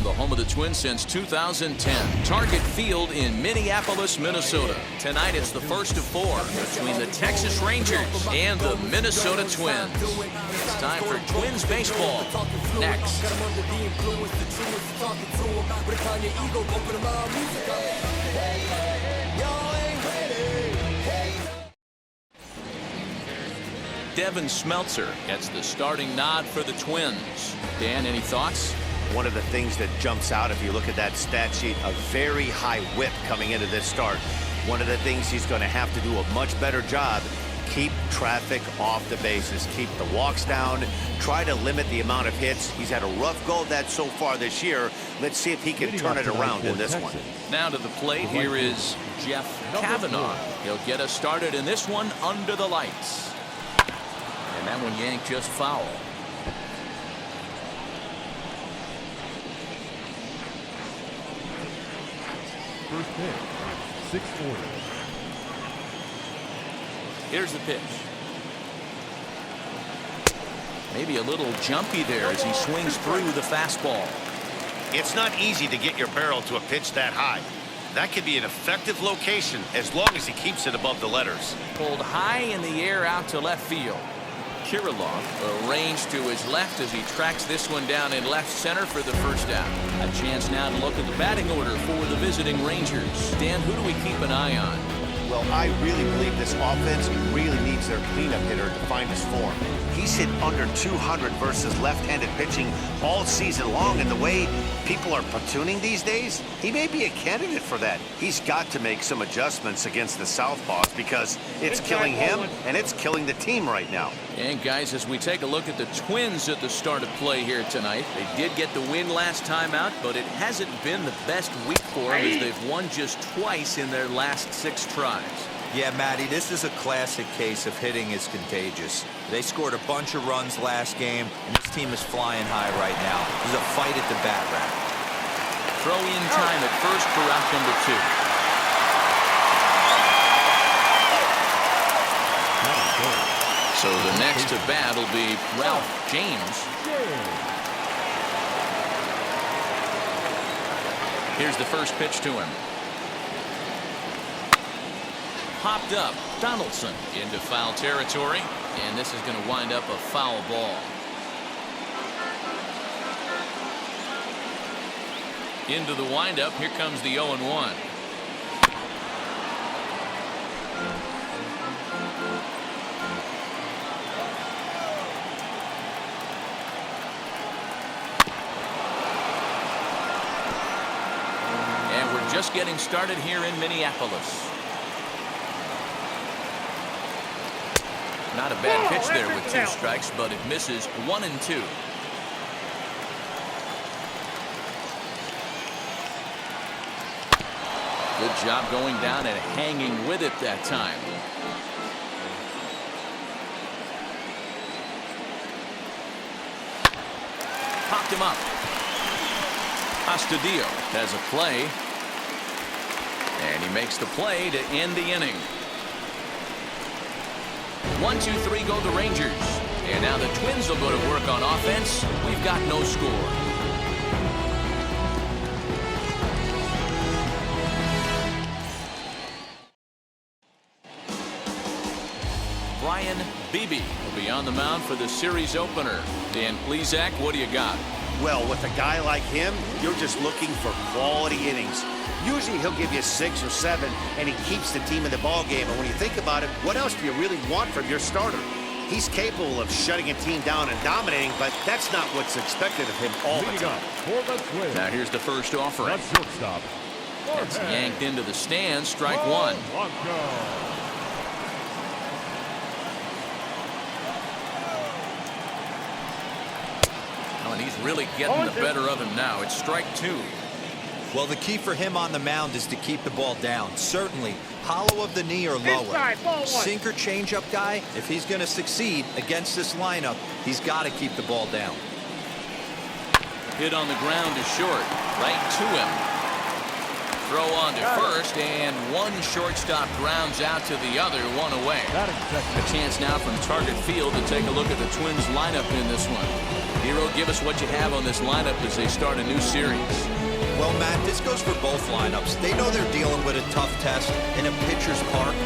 the home of the Twins since 2010. Target Field in Minneapolis, Minnesota. Tonight it's the first of 4 between the Texas Rangers and the Minnesota Twins. It's time for Twins baseball. Next. Devin Smeltzer gets the starting nod for the Twins. Dan, any thoughts? One of the things that jumps out if you look at that stat sheet, a very high whip coming into this start. One of the things he's going to have to do a much better job, keep traffic off the bases, keep the walks down, try to limit the amount of hits. He's had a rough go of that so far this year. Let's see if he can turn it around in this one. Now to the plate, here is Jeff Kavanaugh. He'll get us started in this one under the lights. And that one yanked just foul. First pitch, 6-4. Here's the pitch. Maybe a little jumpy there as he swings through the fastball. It's not easy to get your barrel to a pitch that high. That could be an effective location as long as he keeps it above the letters. Pulled high in the air out to left field. Kirilov arranged to his left as he tracks this one down in left center for the first out. A chance now to look at the batting order for the visiting Rangers. Dan, who do we keep an eye on? Well, I really believe this offense really needs their cleanup hitter to find his form. He's hit under 200 versus left-handed pitching all season long, and the way people are platooning these days, he may be a candidate for that. He's got to make some adjustments against the Southpaws because it's killing him and it's killing the team right now. And guys, as we take a look at the Twins at the start of play here tonight, they did get the win last time out, but it hasn't been the best week for them as they've won just twice in their last 6 tries. Yeah, Matty, this is a classic case of hitting is contagious. They scored a bunch of runs last game, and this team is flying high right now. There's a fight at the bat rack. Throw in time at first for out number 2. So the next to bat will be Ralph James. Here's the first pitch to him. Popped up. Donaldson into foul territory, and this is going to wind up a foul ball. Into the windup. Here comes the 0-1. And we're just getting started here in Minneapolis. Not a bad pitch there with 2 strikes, but it misses 1 and 2. Good job going down and hanging with it that time. Popped him up. Astudillo has a play. And he makes the play to end the inning. 1, 2, 3 go the Rangers. And now the Twins will go to work on offense. We've got no score. Brian Beebe will be on the mound for the series opener. Dan Plesac, what do you got? Well, with a guy like him, you're just looking for quality innings. Usually he'll give you 6 or 7, and he keeps the team in the ball game. And when you think about it, what else do you really want from your starter? He's capable of shutting a team down and dominating, but that's not what's expected of him all the time. Now here's the first offering. That's shortstop. It's yanked into the stands. Strike 1. Oh, and he's really getting the better of him now. It's strike 2. Well, the key for him on the mound is to keep the ball down. Certainly, hollow of the knee or lower. Sinker changeup guy, if he's going to succeed against this lineup, he's got to keep the ball down. Hit on the ground to short. Right to him. Throw on to first, and one shortstop grounds out to the other, 1 away. A chance now from Target Field to take a look at the Twins lineup in this one. Hero, give us what you have on this lineup as they start a new series. Well, Matt, this goes for both lineups. They know they're dealing with a tough test in a pitcher's park,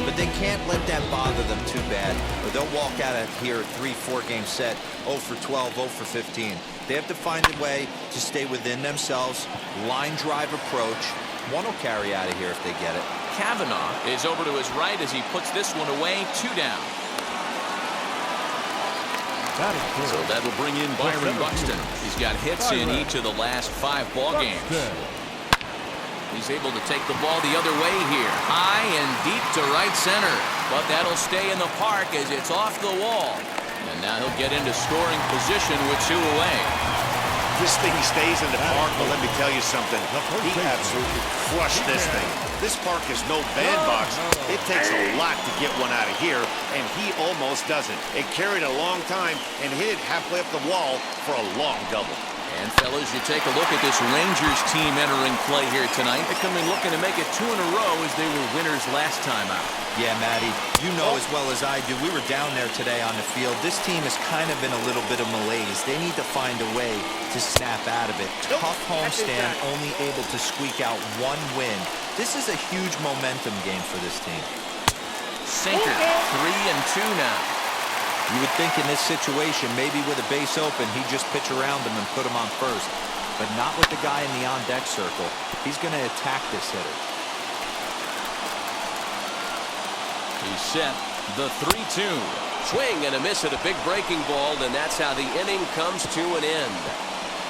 but they can't let that bother them too bad, or they'll walk out of here a 3-4 game set, 0 for 12, 0 for 15. They have to find a way to stay within themselves, line drive approach. One will carry out of here if they get it. Kavanaugh is over to his right as he puts this one away, 2 down. So that'll bring in Byron Buxton. He's got hits in each of the last 5 ball games. He's able to take the ball the other way here. High and deep to right center. But that'll stay in the park as it's off the wall. And now he'll get into scoring position with 2 away. This thing stays in the park, but let me tell you something. He absolutely crushed this thing. This park is no bandbox. It takes a lot to get one out of here, and he almost doesn't. It carried a long time and hit it halfway up the wall for a long double. And fellas, you take a look at this Rangers team entering play here tonight. They come in looking to make it 2 in a row as they were winners last time out. Yeah, Matty, you know as well as I do, we were down there today on the field. This team is kind of in a little bit of malaise. They need to find a way to snap out of it. Tough homestand, only able to squeak out 1 win. This is a huge momentum game for this team. Sinker, 3 and 2 now. You would think in this situation, maybe with a base open, he'd just pitch around him and put him on first. But not with the guy in the on-deck circle. He's going to attack this hitter. He's set the 3-2. Swing and a miss at a big breaking ball, and that's how the inning comes to an end.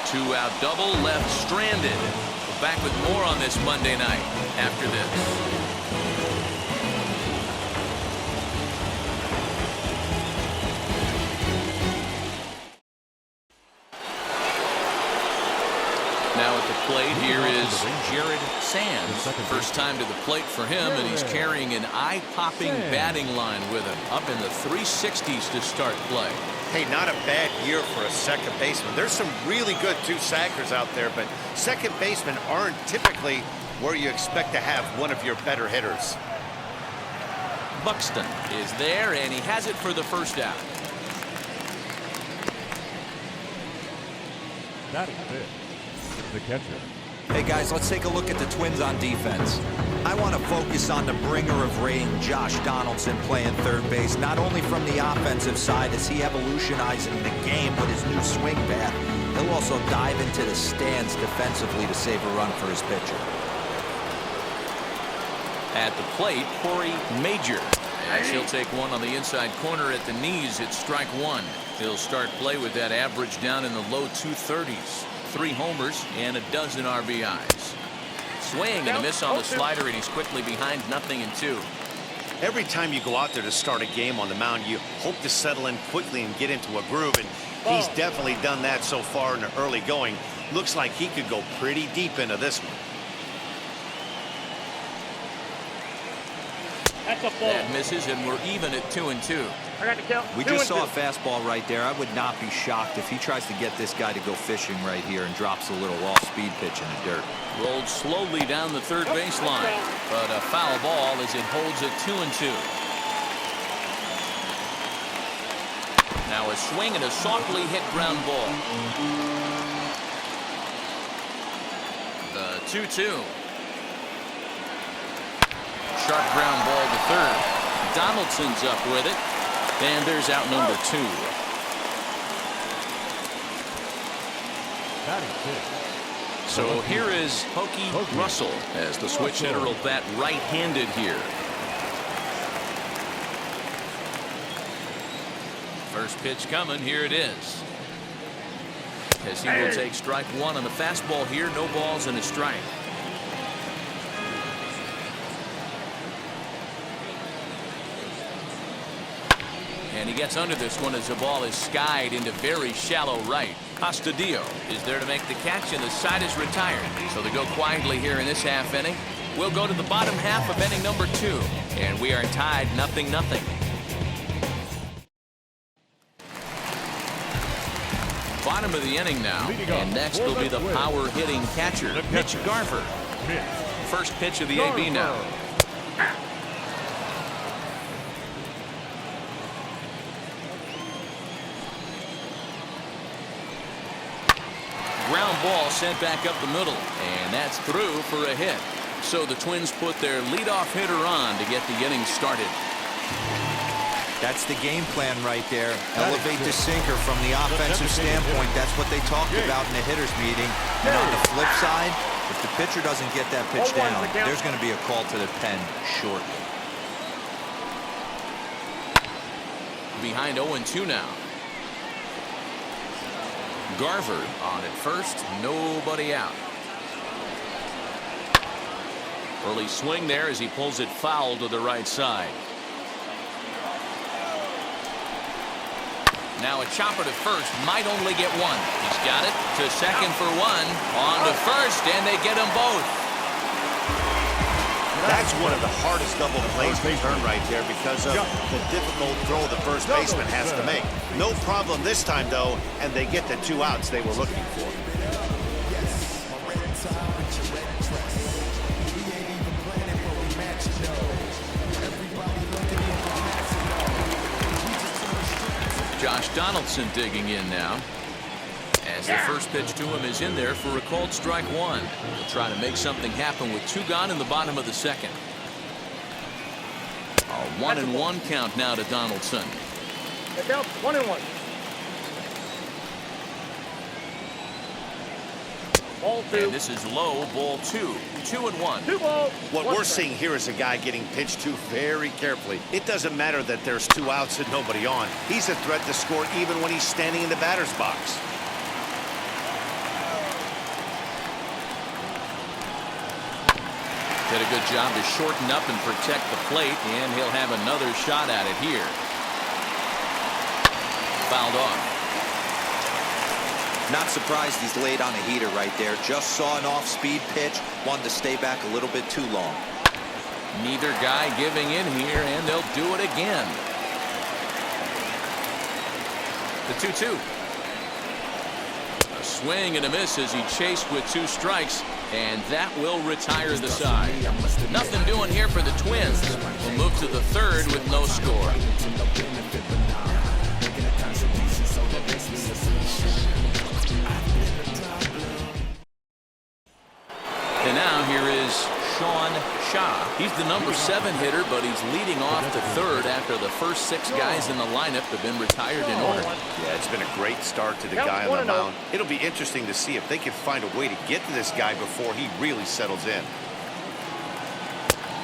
2-out double left stranded. We're back with more on this Monday night after this. Now at the plate, here is Jared Sands. First time to the plate for him, and he's carrying an eye-popping batting line with him. Up in the 360s to start play. Hey, not a bad year for a second baseman. There's some really good 2-sackers out there, but second basemen aren't typically where you expect to have one of your better hitters. Buxton is there, and he has it for the first out. Batting fifth, the catcher. Hey guys, let's take a look at the Twins on defense. I want to focus on the bringer of rain, Josh Donaldson, playing third base, not only from the offensive side as he evolutionizing the game with his new swing path, he'll also dive into the stands defensively to save a run for his pitcher. At the plate, Corey Major. And he'll take one on the inside corner at the knees. It's strike 1. He'll start play with that average down in the low 230s. 3 homers and a dozen RBIs. Swing and a miss on the slider, and he's quickly behind 0-2. Every time you go out there to start a game on the mound, you hope to settle in quickly and get into a groove, and he's definitely done that so far in the early going. Looks like he could go pretty deep into this one. That misses, and we're even at 2-2. We just saw a fastball right there. I would not be shocked if he tries to get this guy to go fishing right here and drops a little off-speed pitch in the dirt. Rolled slowly down the third baseline, but a foul ball as it holds at 2-2. Now a swing and a softly hit ground ball. The 2-2. Sharp ground ball to third. Donaldson's up with it. And there's out number 2. So here is Hokey Russell as the switch hitter will bat right-handed here. First pitch coming. Here it is. As he will take strike 1 on the fastball here. No balls and a strike. And he gets under this one as the ball is skied into very shallow right. Astudillo is there to make the catch, and the side is retired. So they go quietly here in this half inning. We'll go to the bottom half of inning number 2. And we are tied 0-0. Bottom of the inning now. And next will be the power hitting catcher, Mitch Garver. First pitch of the AB now. ground ball sent back up the middle, and that's through for a hit. So the Twins put their leadoff hitter on to get the inning started. That's the game plan right there. Elevate the sinker from the offensive standpoint. That's what they talked about in the hitters meeting. And on the flip side, if the pitcher doesn't get that pitch down, there's going to be a call to the pen shortly. Behind 0-2 now. Garver on at first, nobody out. Early swing there as he pulls it foul to the right side. Now a chopper to first, might only get one. He's got it to second for one, on to first, and they get them both. That's one of the hardest double plays to turn right there because of the difficult throw the first baseman has to make. No problem this time, though, and they get the 2 outs they were looking for. Josh Donaldson digging in now. As the first pitch to him is in there for a called strike one. He'll try to make something happen with 2 gone in the bottom of the second. A 1-1 count now to Donaldson. It's out 1-1. Ball 2. And this is low, ball 2. 2-1. 2 balls. What we're seeing here is a guy getting pitched to very carefully. It doesn't matter that there's 2 outs and nobody on. He's a threat to score even when he's standing in the batter's box. Did a good job to shorten up and protect the plate, and he'll have another shot at it here. Fouled off. Not surprised he's laid on a heater right there. Just saw an off-speed pitch, wanted to stay back a little bit too long. Neither guy giving in here, and they'll do it again. The 2-2. A swing and a miss as he chased with 2 strikes, and that will retire the side. Nothing doing here for the Twins. We'll move to the third with no score. And now here is Sean Shaw. He's the number 7 hitter, but he's leading off the third after the first 6 guys in the lineup have been retired in order. Yeah, it's been a great start to the guy on the mound. It'll be interesting to see if they can find a way to get to this guy before he really settles in.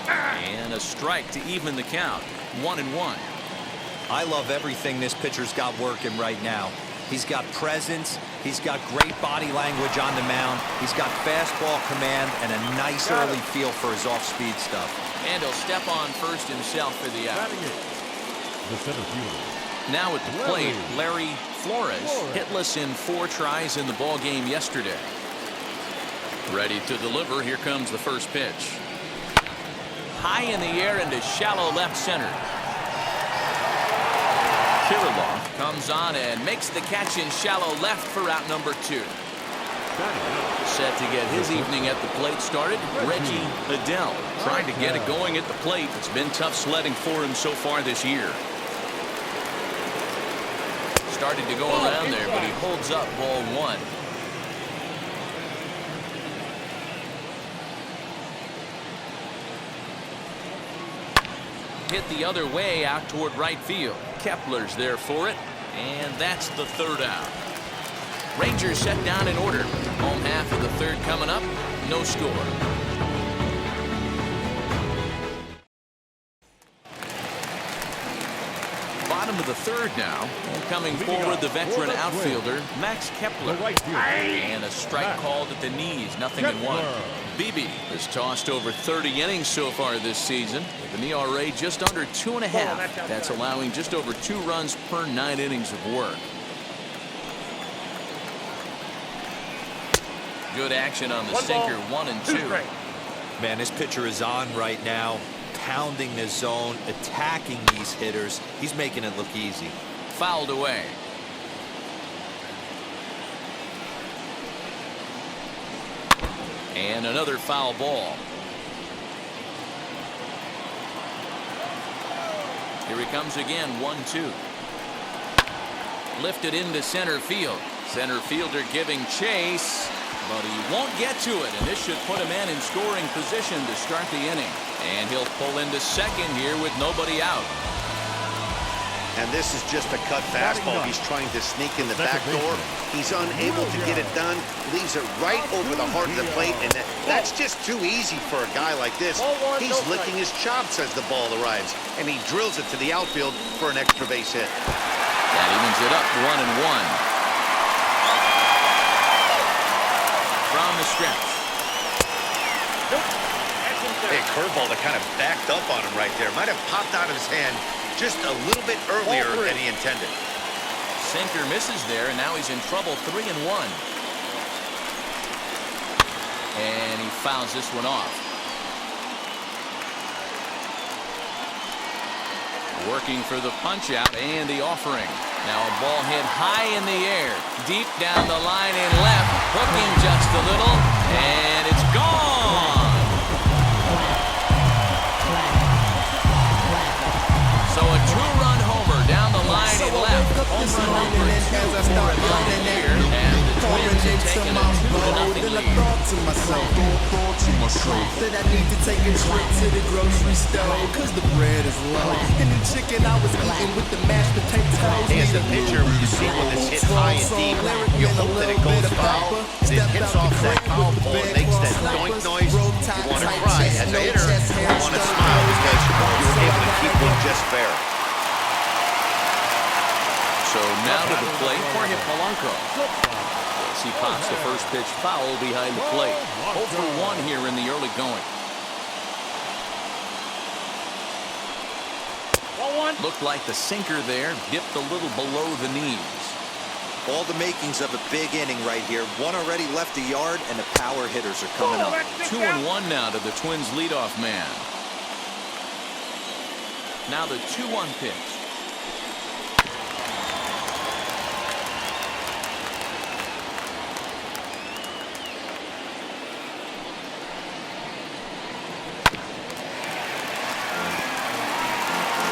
And a strike to even the count. 1-1. I love everything this pitcher's got working right now. He's got presence. He's got great body language on the mound. He's got fastball command and a nice early feel for his off-speed stuff. And he'll step on first himself for the out. The center fielder. Now at the plate, Larry Flores, hitless in 4 tries in the ball game yesterday. Ready to deliver. Here comes the first pitch. High in the air into shallow left center. Kirilloff comes on and makes the catch in shallow left for out number 2. Set to get his evening at the plate started, Reggie Adele. Trying to get it going at the plate. It's been tough sledding for him so far this year. Started to go around there, but he holds up ball 1. Hit the other way out toward right field. Kepler's there for it, and that's the 3rd out. Rangers set down in order. Home half of the 3rd coming up. No score. Bottom of the 3rd now. And coming forward, the veteran outfielder, Max Kepler. And a strike called at the knees. Nothing in 1. Beebe has tossed over 30 innings so far this season with an ERA just under 2.5. That's allowing just over 2 runs per 9 innings of work. Good action on the sinker, 1-2. Man, this pitcher is on right now, pounding the zone, attacking these hitters. He's making it look easy. Fouled away. And another foul ball. Here he comes again, 1-2. Lifted into center field. Center fielder giving chase, but he won't get to it, and this should put a man in scoring position to start the inning. And he'll pull into second here with nobody out. And this is just a cut fastball. He's trying to sneak in the back door. He's unable to get it done. Leaves it right over the heart of the plate, and that's just too easy for a guy like this. He's licking his chops as the ball arrives, and he drills it to the outfield for an extra base hit. That evens it up 1-1. From the stretch. Hey, curveball that kind of backed up on him right there. Might have popped out of his hand just a little bit earlier than he intended. Sinker misses there, and now he's in trouble. 3-1. And he fouls this one off. Working for the punch out and the offering. Now a ball hit high in the air, deep down the line in left, hooking just a little, and it's gone. So a two-run homer down the line in left. Home run number 2 for him on the year, and the Twins have taken a 2-0 lead. That I need to take a trip to the grocery store, cause the bread is low. And the chicken I was eating with the mashed potatoes. Hey, as a pitcher, you see when this hits high and deep, you hope that it goes foul. It hits off that foul pole, it makes that doink noise. You want to cry. As a hitter, you want to smile because you were able to keep one just fair. So now to the plate for Polanco. As he pops the first pitch foul behind the plate. 0 for 1 here in the early going. Looked like the sinker there dipped a little below the knees. All the makings of a big inning right here. One already left the yard, and the power hitters are coming up. 2-1 now to the Twins leadoff man. Now the 2-1 pitch.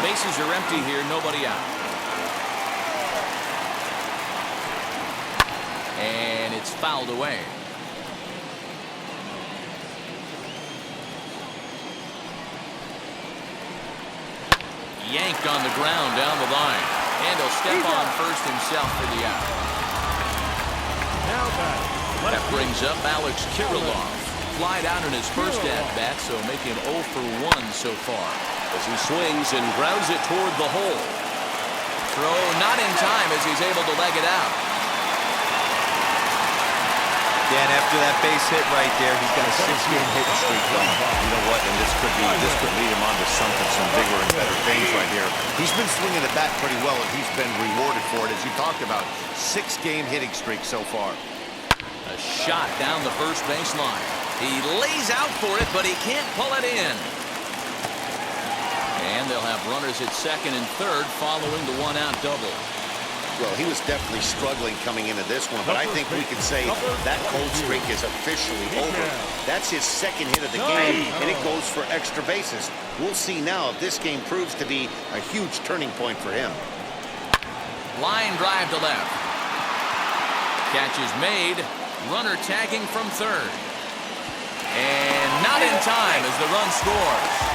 Bases are empty here, nobody out. And it's fouled away. Yanked on the ground down the line. And he'll step on first himself for the out. That brings up Alex Kirilloff. Flied out in his first at-bat, so making 0 for 1 so far. As he swings and grounds it toward the hole. Throw not in time as he's able to leg it out. Dan, after that base hit right there, he's got a 6-game hit streak going. You know what? And this could lead him on to something, some bigger and better things right here. He's been swinging the bat pretty well, and he's been rewarded for it, as you talked about. 6-game hitting streak so far. A shot down the first baseline. He lays out for it, but he can't pull it in. And they'll have runners at second and third following the one-out double. Well, he was definitely struggling coming into this one, but I think we can say that cold streak is officially over. That's his second hit of the game, and it goes for extra bases. We'll see now if this game proves to be a huge turning point for him. Line drive to left. Catch is made. Runner tagging from third. And not in time as the run scores.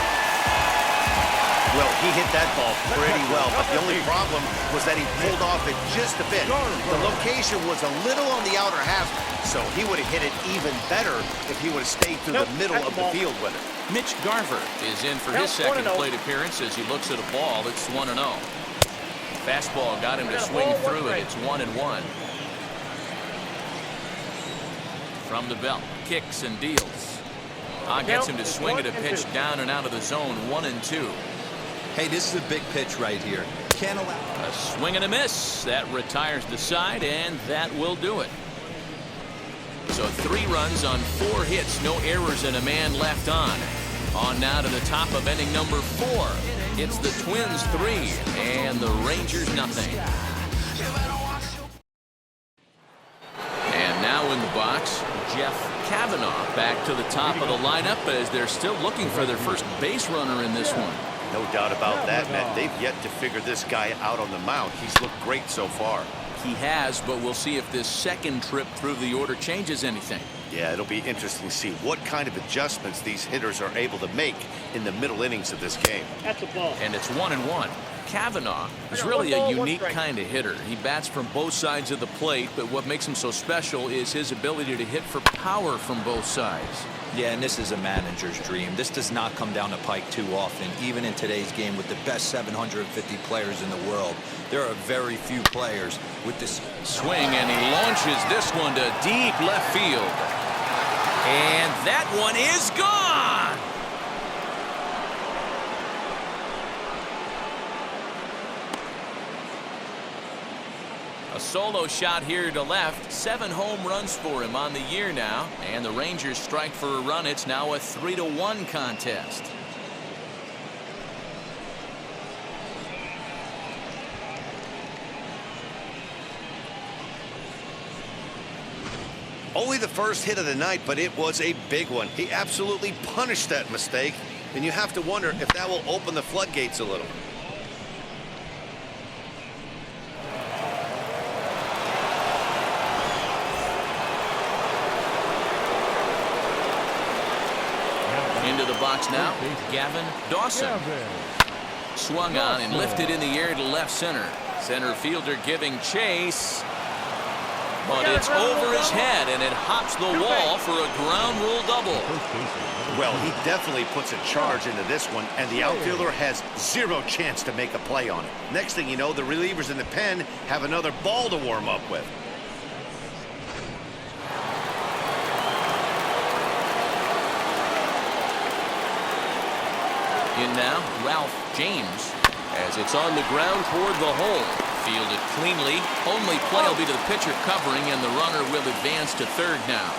Well, he hit that ball pretty well, but the only problem was that he pulled off it just a bit. The location was a little on the outer half, so he would have hit it even better if he would have stayed through the middle of the field with it. Mitch Garver is in for his second plate appearance as he looks at a ball that's 1-0. Fastball got him to swing through it. It's 1-1. From the belt, kicks and deals. Gets him to swing at a pitch down and out of the zone. 1-2. Hey, this is a big pitch right here. Can't allow a swing and a miss. That retires the side, and that will do it. So 3 runs on 4 hits, no errors, and a man left on. On now to the top of inning number 4. It's the Twins 3 and the Rangers nothing. And now in the box, Jeff Kavanaugh back to the top of the lineup as they're still looking for their first base runner in this one. No doubt about that, Matt. They've yet to figure this guy out on the mound. He's looked great so far. he has, but we'll see if this second trip through the order changes anything. Yeah, it'll be interesting to see what kind of adjustments these hitters are able to make in the middle innings of this game. That's a ball. And it's 1-1. Kavanaugh is really a unique kind of hitter. He bats from both sides of the plate, but what makes him so special is his ability to hit for power from both sides. Yeah, and this is a manager's dream. This does not come down the pike too often, even in today's game with the best 750 players in the world. There are very few players with this swing, and he launches this one to deep left field. And that one is gone! A solo shot here to left. 7 home runs for him on the year now. And the Rangers strike for a run. It's now a 3-1 contest. Only the first hit of the night, but it was a big one. He absolutely punished that mistake, and you have to wonder if that will open the floodgates a little. Into the box now, Gavin Dawson. Swung on and lifted in the air to left center. Center fielder giving chase. But it's over his head, and it hops the wall for a ground rule double. Well, he definitely puts a charge into this one, and the outfielder has zero chance to make a play on it. Next thing you know, the relievers in the pen have another ball to warm up with. In now, Ralph James, as it's on the ground toward the hole. Fielded cleanly. Only play will be to the pitcher covering, and the runner will advance to third now.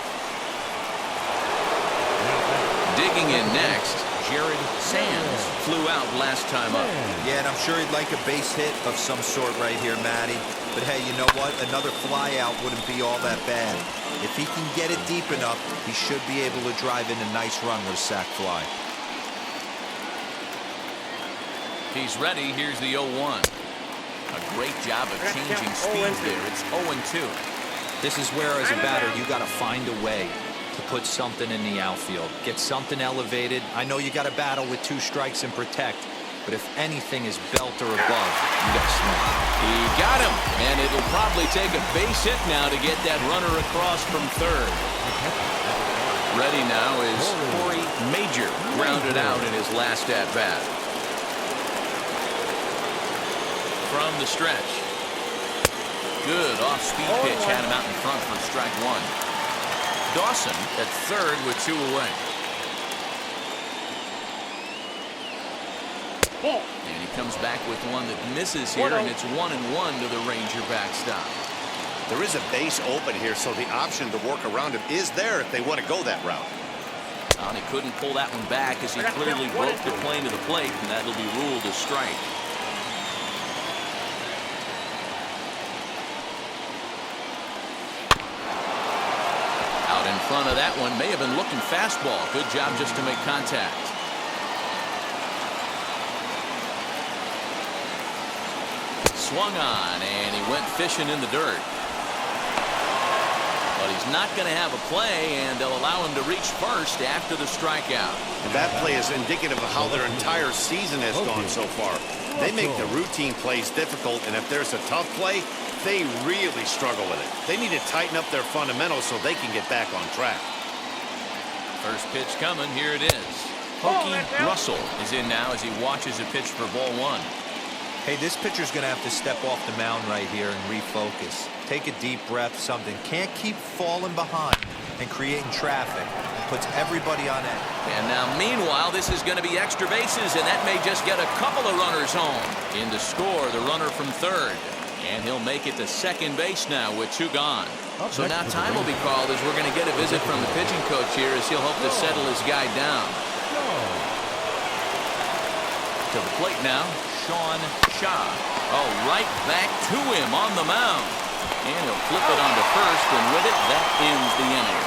Digging in next, Jared Sands flew out last time up. Yeah, and I'm sure he'd like a base hit of some sort right here, Matty. But hey, you know what? Another fly out wouldn't be all that bad. If he can get it deep enough, he should be able to drive in a nice run with a sac fly. He's ready. Here's the 0-1. A great job of changing speeds there. It's 0-2. This is where, as a batter, you got to find a way to put something in the outfield. Get something elevated. I know you got to battle with 2 strikes and protect, but if anything is belt or above, you got to swing. He got him, and it'll probably take a base hit now to get that runner across from third. Ready now is Corey Major, grounded out in his last at-bat. From the stretch. Good off-speed pitch had him out in front for strike 1. Dawson at third with 2 away. And he comes back with one that misses here, and it's 1-1 to the Ranger backstop. There is a base open here, so the option to work around him is there if they want to go that route. And he couldn't pull that one back as he clearly broke the plane to the plate, and that'll be ruled a strike. In front of that one, may have been looking fastball. Good job just to make contact. Swung on, and he went fishing in the dirt. But he's not going to have a play, and they'll allow him to reach first after the strikeout. And that play is indicative of how their entire season has gone so far. They make the routine plays difficult, and if there's a tough play, they really struggle with it. They need to tighten up their fundamentals so they can get back on track. First pitch coming. Here it is. Pokey Russell is in now as he watches a pitch for ball 1. Hey, this pitcher's going to have to step off the mound right here and refocus. Take a deep breath, something. Can't keep falling behind and creating traffic. It puts everybody on edge. And now, meanwhile, this is going to be extra bases, and that may just get a couple of runners home. In to score, the runner from third. And he'll make it to second base now with 2 gone. So now time will be called as we're going to get a visit from the pitching coach here as he'll hope to settle his guy down. To the plate now, Sean Shaw. Oh, right back to him on the mound. And he'll flip it onto first, and with it, that ends the inning.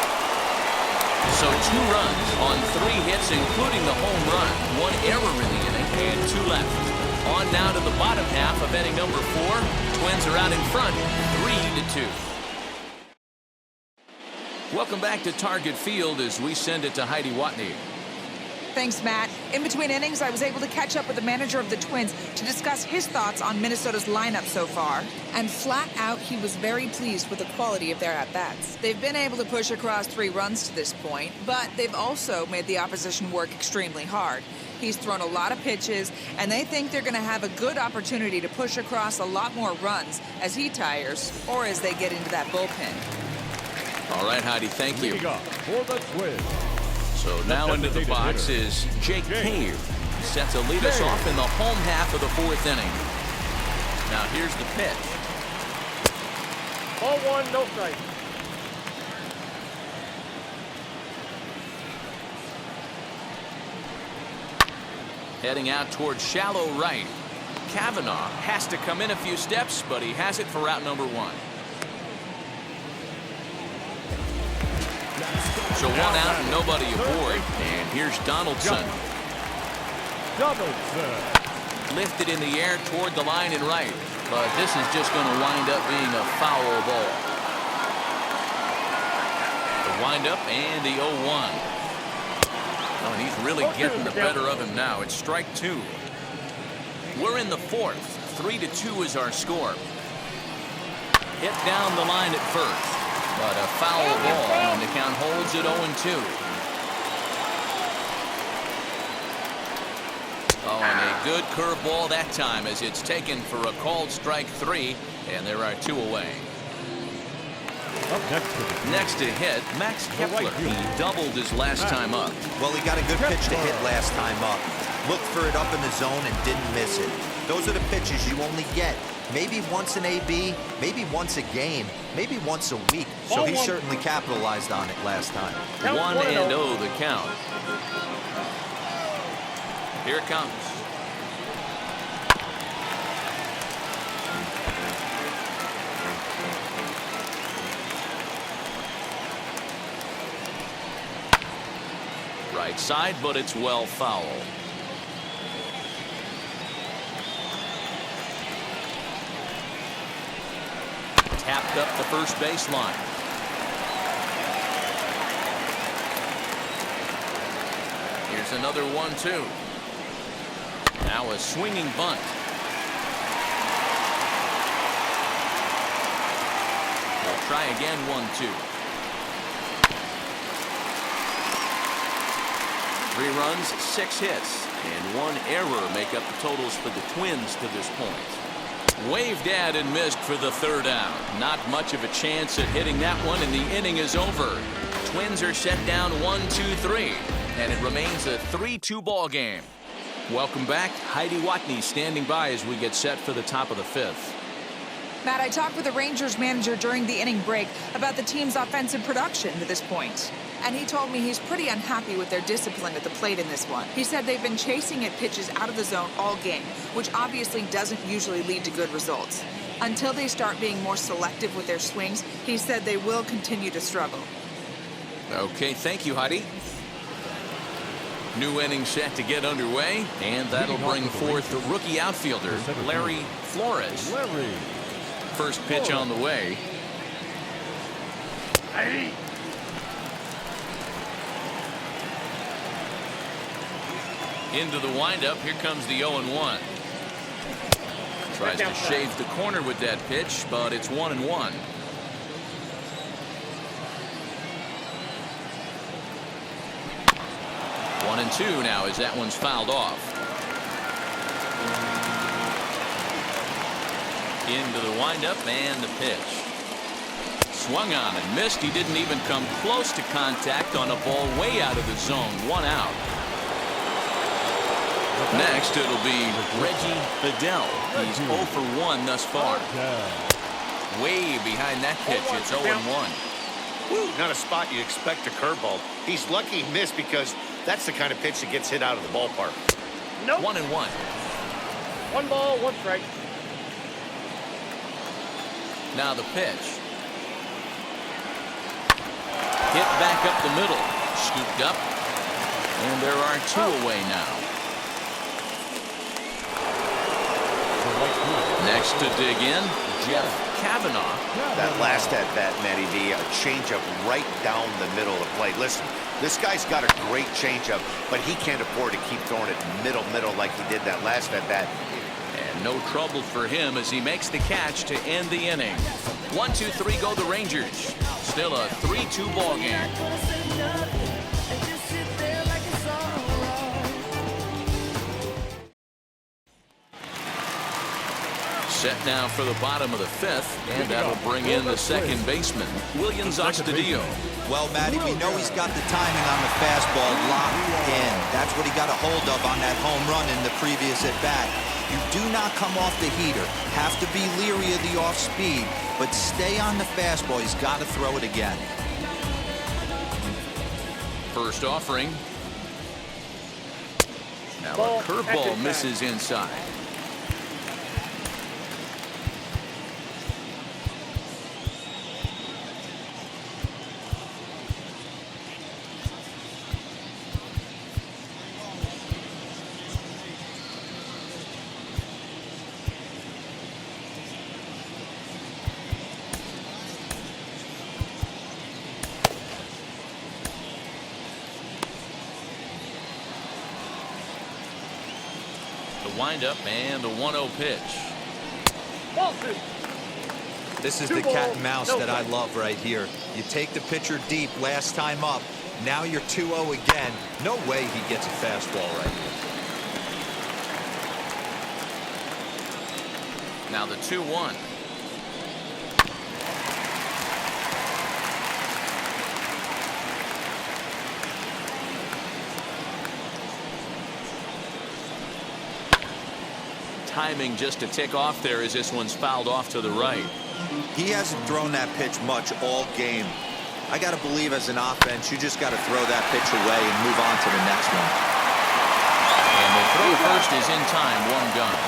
So 2 runs on 3 hits, including the home run. 1 error in the inning, and 2 left. On now to the bottom half of inning number 4. Twins are out in front, 3-2. Welcome back to Target Field as we send it to Heidi Watney. Thanks, Matt. In between innings, I was able to catch up with the manager of the Twins to discuss his thoughts on Minnesota's lineup so far. And flat out, he was very pleased with the quality of their at-bats. They've been able to push across 3 runs to this point, but they've also made the opposition work extremely hard. He's thrown a lot of pitches, and they think they're going to have a good opportunity to push across a lot more runs as he tires or as they get into that bullpen. All right, Heidi, thank you. Leading off for the Twins. So now into the box is Jake Cave. Set to lead us off in the home half of the 4th inning. Now here's the pitch. Ball 1, no strike. Heading out towards shallow right. Kavanaugh has to come in a few steps, but he has it for route number 1. So 1 out and nobody aboard. And here's Donaldson. Lifted in the air toward the line and right. But this is just going to wind up being a foul ball. The windup and the 0-1. Oh, and he's really getting the better of him now. It's strike 2. We're in the 4th. 3-2 is our score. Hit down the line at first. But a foul ball, and the count holds at 0-2. Oh, and a good curveball that time as it's taken for a called strike 3, and there are 2 away. Up next to hit, Max Kepler. He doubled his last time up. Well, he got a good pitch to hit last time up. Looked for it up in the zone and didn't miss it. Those are the pitches you only get maybe once an AB, maybe once a game, maybe once a week. So he certainly capitalized on it last time. 1-0 the count. Here it comes. Right side, but it's well foul. Tapped up the first baseline. Here's another 1-2. Now a swinging bunt. We'll try again 1-2. 3 runs, 6 hits, and 1 error make up the totals for the Twins to this point. Waved at and missed for the 3rd out. Not much of a chance at hitting that one, and the inning is over. Twins are set down 1-2-3, and it remains a 3-2 ball game. Welcome back. Heidi Watney standing by as we get set for the top of the 5th. Matt, I talked with the Rangers manager during the inning break about the team's offensive production to this point. And he told me he's pretty unhappy with their discipline at the plate in this one. He said they've been chasing at pitches out of the zone all game, which obviously doesn't usually lead to good results. Until they start being more selective with their swings, he said they will continue to struggle. Okay, thank you, Heidi. New inning set to get underway, and that'll bring forth the rookie outfielder, Larry Flores. First pitch on the way. Into the windup. Here comes the 0-1. Tries to shave the corner with that pitch, but it's 1-1. One and 2 now as that one's fouled off. Into the windup and the pitch. Swung on and missed. He didn't even come close to contact on a ball way out of the zone. 1 out. Next, it'll be Reggie Bedell. He's 0 for 1 thus far. Way behind that pitch. It's 0-1. Woo, not a spot you expect a curveball. He's lucky he missed because that's the kind of pitch that gets hit out of the ballpark. Nope. 1-1. 1 ball, 1 strike. Now the pitch. Hit back up the middle. Scooped up. And there are 2 away now. Next to dig in, Jeff Kavanaugh. That last at-bat, Matty V, a changeup right down the middle of the plate. Listen, this guy's got a great changeup, but he can't afford to keep throwing it middle like he did that last at-bat. And no trouble for him as he makes the catch to end the inning. 1-2-3 go the Rangers. Still a 3-2 ball game. Set now for the bottom of the fifth, and that'll bring in the second baseman, Williams Astudillo. Well, Matty, we know he's got the timing on the fastball locked in. That's what he got a hold of on that home run in the previous at-bat. You do not come off the heater. Have to be leery of the off-speed, but stay on the fastball. He's got to throw it again. First offering. Now Ball, a curveball second misses inside. The windup and the 1-0 pitch. Ball two. This is Two the balls, cat and mouse no that I strikes. love right here. You take the pitcher deep last time up. Now you're 2-0 again. No way he gets a fastball right here. Now the 2-1. Timing just to tick off there as this one's fouled off to the right. He hasn't thrown that pitch much all game. I got to believe as an offense, you just got to throw that pitch away and move on to the next one. And the throw first is in time, one gun.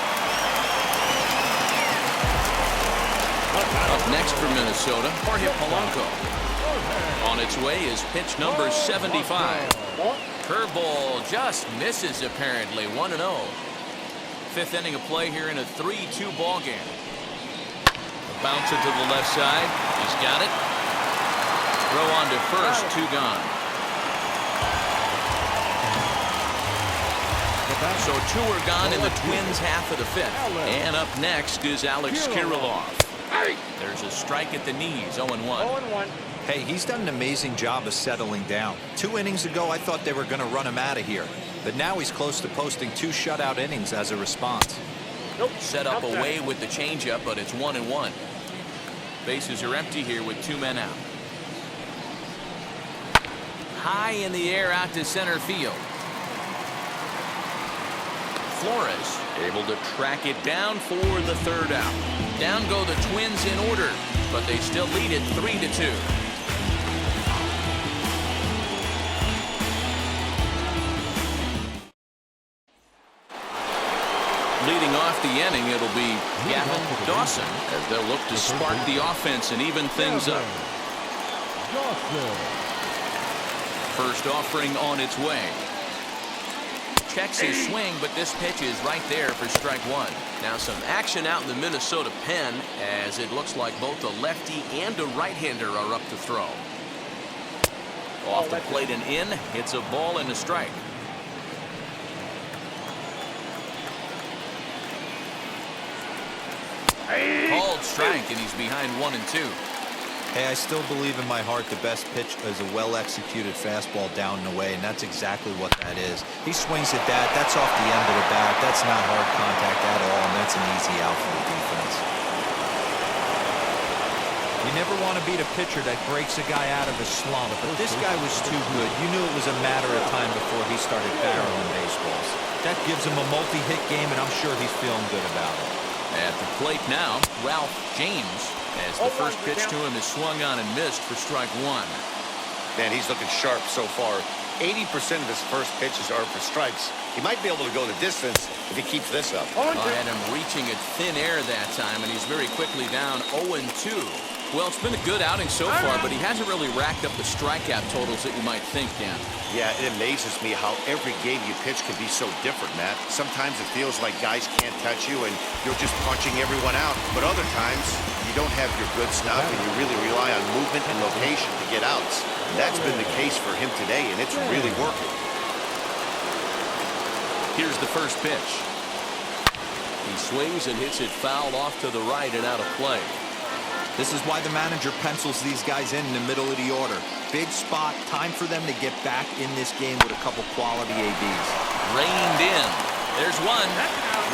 Up next for Minnesota, Jorge Polanco. On its way is pitch number 75. Curveball just misses apparently, 1-0. Fifth inning of play here in a 3-2 ball game. Bounce it to the left side. He's got it. Throw on to first, 2 gone. So 2 are gone in the Twins' half of the fifth. And up next is Alex Kirilloff. There's a strike at the knees, 0-1. 0-1. Hey, he's done an amazing job of settling down. 2 innings ago, I thought they were going to run him out of here. But now he's close to posting 2 shutout innings as a response. Nope. Set up Outside. away with the changeup, but it's 1-1. Bases are empty here with 2 men out. High in the air out to center field. Flores able to track it down for the 3rd out. Down go the Twins in order, but they still lead it 3-2. Leading off the inning, it'll be Gavin Dawson as they'll look to spark the offense and even things up. First offering on its way. Checks his swing, but this pitch is right there for strike 1. Now some action out in the Minnesota pen as it looks like both a lefty and a right-hander are up to throw. Off the plate and in, it's a ball and a strike. Called strike, and he's behind 1-2. Hey, I still believe in my heart the best pitch is a well-executed fastball down and away, and that's exactly what that is. He swings at that. That's off the end of the bat. That's not hard contact at all, and that's an easy out for the defense. You never want to beat a pitcher that breaks a guy out of a slump, but this guy was too good. You knew it was a matter of time before he started barreling baseballs. That gives him a multi-hit game, and I'm sure he's feeling good about it. At the plate now, Ralph James, as the first pitch to him is swung on and missed for strike 1. Man, he's looking sharp so far. 80% of his first pitches are for strikes. He might be able to go the distance if he keeps this up. I had him reaching at thin air that time, and he's very quickly down 0-2. Well, it's been a good outing so far, but he hasn't really racked up the strikeout totals that you might think, Dan. Yeah, it amazes me how every game you pitch can be so different, Matt. Sometimes it feels like guys can't touch you and you're just punching everyone out. But other times, you don't have your good stuff and you really rely on movement and location to get outs. That's been the case for him today, and it's really working. Here's the first pitch. He swings and hits it foul off to the right and out of play. This is why the manager pencils these guys in the middle of the order. Big spot, time for them to get back in this game with a couple quality ABs. Reined in. There's one.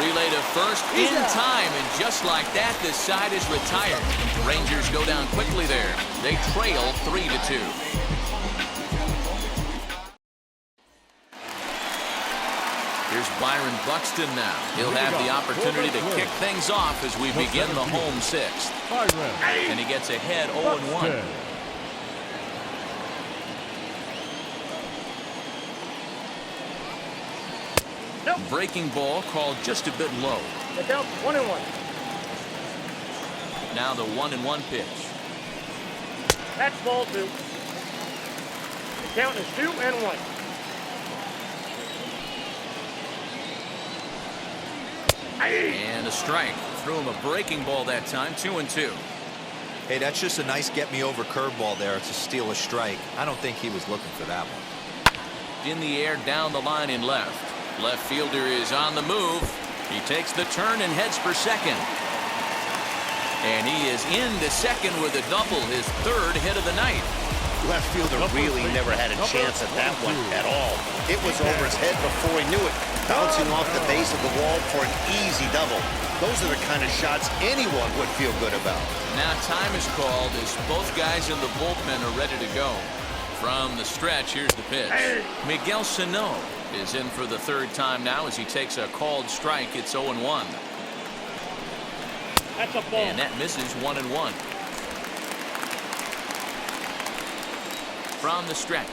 Relay to first in time, and just like that, this side is retired. Rangers go down quickly there. They trail 3-2. Here's Byron Buxton now. He'll have the opportunity to kick things off as we begin the home sixth. And he gets ahead 0-1. Breaking ball called just a bit low. The count 1-1. Now the 1-1 pitch. That's ball 2. The count is 2-1. And a strike. Threw him a breaking ball that time, 2-2. Hey, that's just a nice get-me-over curveball there to steal a strike. I don't think he was looking for that one. In the air, down the line in left. Left fielder is on the move. He takes the turn and heads for second. And he is into second with a double, his third hit of the night. Left fielder really never had a chance at that one at all. It was over his head before he knew it, bouncing off the base of the wall for an easy double. Those are the kind of shots anyone would feel good about. Now time is called as both guys in the bullpen are ready to go. From the stretch, here's the pitch. Miguel Sano is in for the third time now as he takes a called strike. It's 0-1. That's a ball. And that misses 1-1. From the stretch.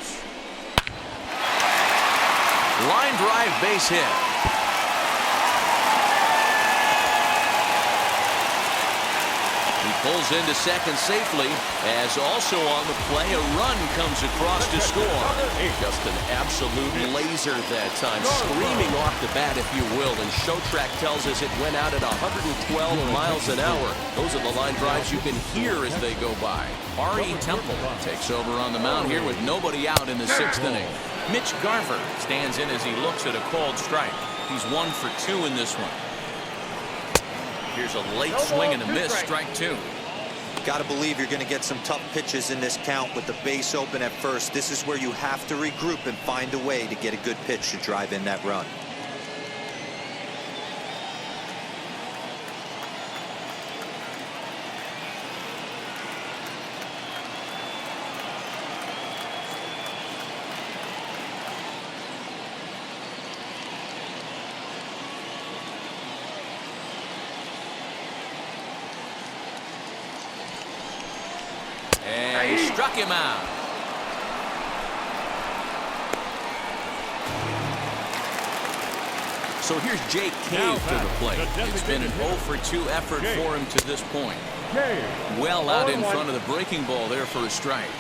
Line drive base hit. He pulls into second safely, as also on the play a run comes across to score. Just an absolute laser that time, screaming off the bat, if you will, and Showtrack tells us it went out at 112 miles an hour. Those are the line drives you can hear as they go by. R.E. Temple takes over on the mound here with nobody out in the sixth inning. Mitch Garver stands in as he looks at a called strike. He's 1 for 2 in this one. Here's a late swing and a miss, strike 2. Got to believe you're going to get some tough pitches in this count with the base open at first. This is where you have to regroup and find a way to get a good pitch to drive in that run. And he struck him out. So here's Jake Cave to the plate. It's been an 0 for 2 effort for him to this point. Well out in front of the breaking ball there for a strike.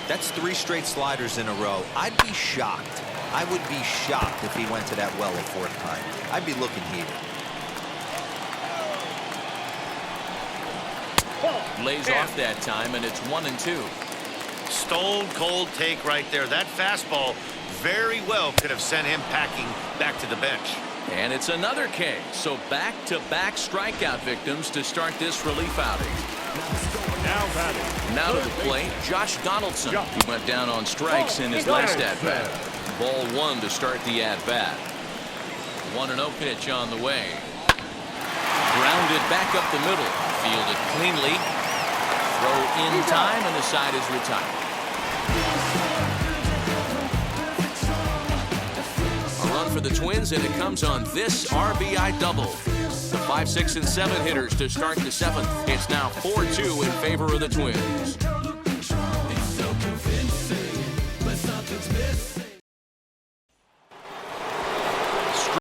That's 3 straight sliders in a row. I'd be shocked. I would be shocked if he went to that well a 4th time. I'd be looking heated. Lays off that time, and it's 1-2. Stone cold take right there. That fastball very well could have sent him packing back to the bench. And it's another K. So back-to-back strikeout victims to start this relief outing. Now batting. Now to the plate, Josh Donaldson. He went down on strikes in his last at-bat. Ball 1 to start the at-bat. 1-0 pitch on the way. Grounded back up the middle. Fielded cleanly. Throw in time, and the side is retired. A run for the Twins, and it comes on this RBI double. The 5, 6, and 7 hitters to start the 7th. It's now 4-2 in favor of the Twins.